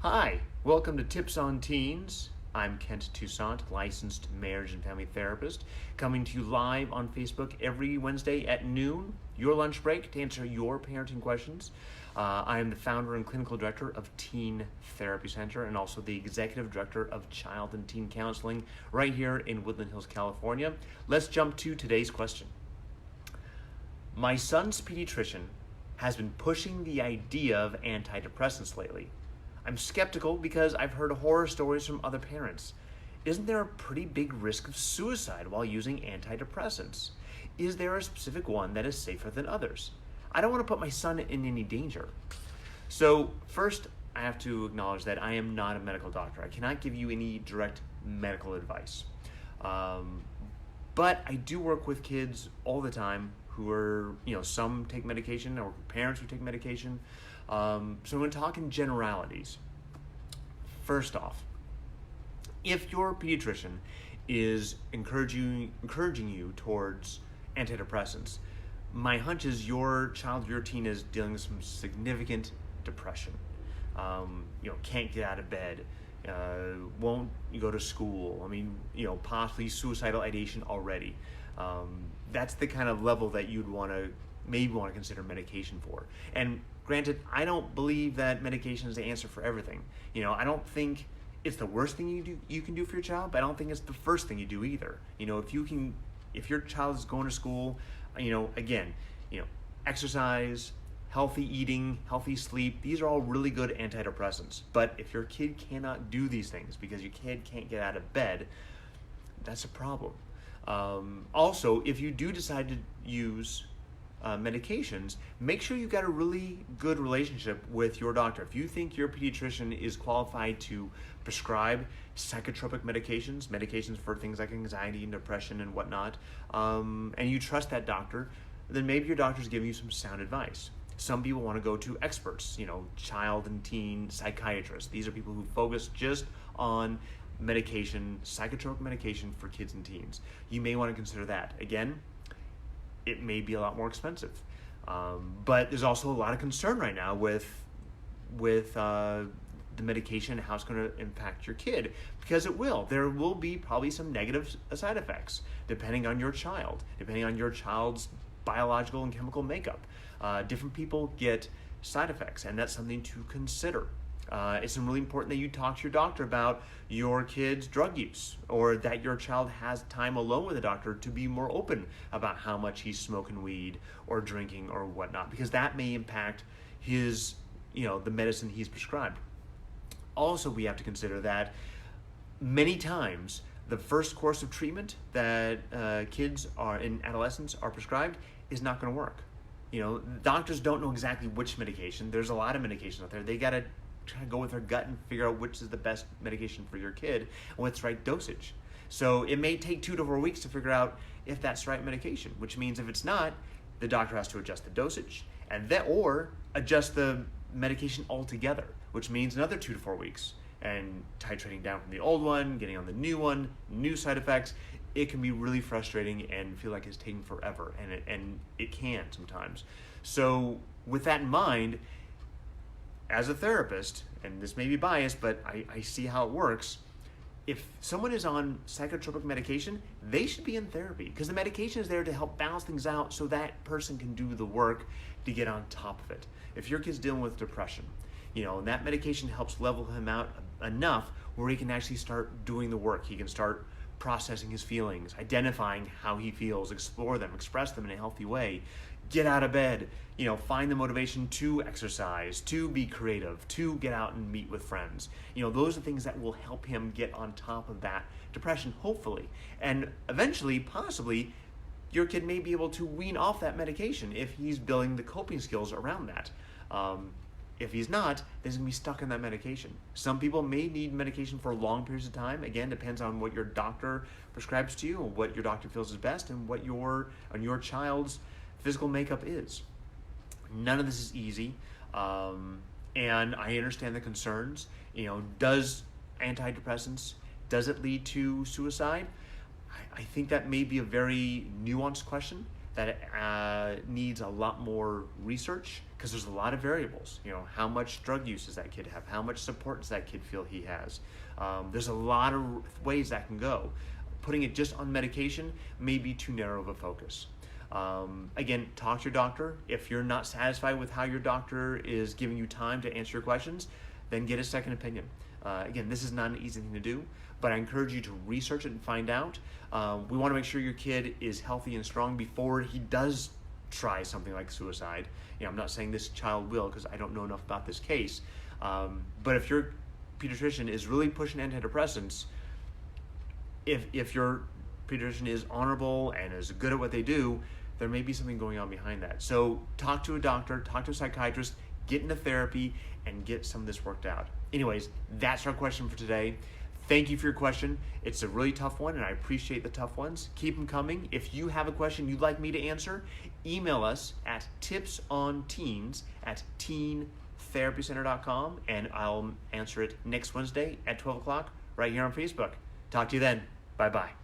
Hi, welcome to Tips on Teens. I'm Kent Toussaint, licensed marriage and family therapist, coming to you live on Facebook every Wednesday at noon, your lunch break, to answer your parenting questions. I am the founder and clinical director of Teen Therapy Center and also the executive director of Child and Teen Counseling right here in Woodland Hills, California. Let's jump to today's question. My son's pediatrician has been pushing the idea of antidepressants lately. I'm skeptical because I've heard horror stories from other parents. Isn't there a pretty big risk of suicide while using antidepressants? Is there a specific one that is safer than others? I don't want to put my son in any danger. So first, I have to acknowledge that I am not a medical doctor. I cannot give you any direct medical advice. But I do work with kids all the time who are, some take medication or parents who take medication. So I'm going to talk in generalities. First off, if your pediatrician is encouraging you towards antidepressants, my hunch is your child, your teen is dealing with some significant depression. Can't get out of bed, won't go to school. Possibly suicidal ideation already. That's the kind of level that you'd maybe want to consider medication for. And granted, I don't believe that medication is the answer for everything. I don't think it's the worst thing you can do for your child, but I don't think it's the first thing you do either. If your child is going to school, exercise, healthy eating, healthy sleep, these are all really good antidepressants. But if your kid cannot do these things because your kid can't get out of bed, that's a problem. Also, if you do decide to use medications, make sure you've got a really good relationship with your doctor. If you think your pediatrician is qualified to prescribe psychotropic medications for things like anxiety and depression and whatnot, and you trust that doctor, then maybe your doctor's giving you some sound advice. Some people want to go to experts, child and teen psychiatrists. These are people who focus just on medication, psychotropic medication for kids and teens. You may want to consider that. Again, it may be a lot more expensive. But there's also a lot of concern right now with the medication and how it's going to impact your kid, because it will. There will be probably some negative side effects depending on your child, depending on your child's biological and chemical makeup. Different people get side effects, and that's something to consider. It's really important that you talk to your doctor about your kid's drug use, or that your child has time alone with a doctor to be more open about how much he's smoking weed or drinking or whatnot, because that may impact his, the medicine he's prescribed. Also, we have to consider that many times the first course of treatment that kids in adolescents are prescribed is not going to work. Doctors don't know exactly which medication. There's a lot of medications out there. They got to try to go with their gut and figure out which is the best medication for your kid and what's the right dosage. So it may take 2 to 4 weeks to figure out if that's the right medication, which means if it's not, the doctor has to adjust the dosage or adjust the medication altogether, which means another 2 to 4 weeks, and titrating down from the old one, getting on the new one, new side effects. It can be really frustrating and feel like it's taking forever, and it can sometimes. So with that in mind, as a therapist, and this may be biased, but I see how it works, if someone is on psychotropic medication, they should be in therapy, because the medication is there to help balance things out so that person can do the work to get on top of it. If your kid's dealing with depression, and that medication helps level him out enough where he can actually start doing the work. He can start processing his feelings, identifying how he feels, explore them, express them in a healthy way, get out of bed, find the motivation to exercise, to be creative, to get out and meet with friends. Those are things that will help him get on top of that depression, hopefully. And eventually, possibly, your kid may be able to wean off that medication if he's building the coping skills around that. If he's not, then he's going to be stuck on that medication. Some people may need medication for long periods of time. Again, depends on what your doctor prescribes to you, and what your doctor feels is best, and what your child's physical makeup is. None of this is easy, and I understand the concerns. Does antidepressants, does it lead to suicide? I think that may be a very nuanced question that needs a lot more research, because there's a lot of variables. How much drug use does that kid have? How much support does that kid feel he has? There's a lot of ways that can go. Putting it just on medication may be too narrow of a focus. Again, talk to your doctor. If you're not satisfied with how your doctor is giving you time to answer your questions, then get a second opinion. Again, this is not an easy thing to do, but I encourage you to research it and find out. We want to make sure your kid is healthy and strong before he does try something like suicide. I'm not saying this child will, because I don't know enough about this case. But if your pediatrician is really pushing antidepressants, if your pediatrician is honorable and is good at what they do, there may be something going on behind that. So talk to a doctor, talk to a psychiatrist, get into therapy, and get some of this worked out. Anyways, that's our question for today. Thank you for your question. It's a really tough one, and I appreciate the tough ones. Keep them coming. If you have a question you'd like me to answer, email us at tipsonteens@teentherapycenter.com, and I'll answer it next Wednesday at 12 o'clock right here on Facebook. Talk to you then. Bye-bye.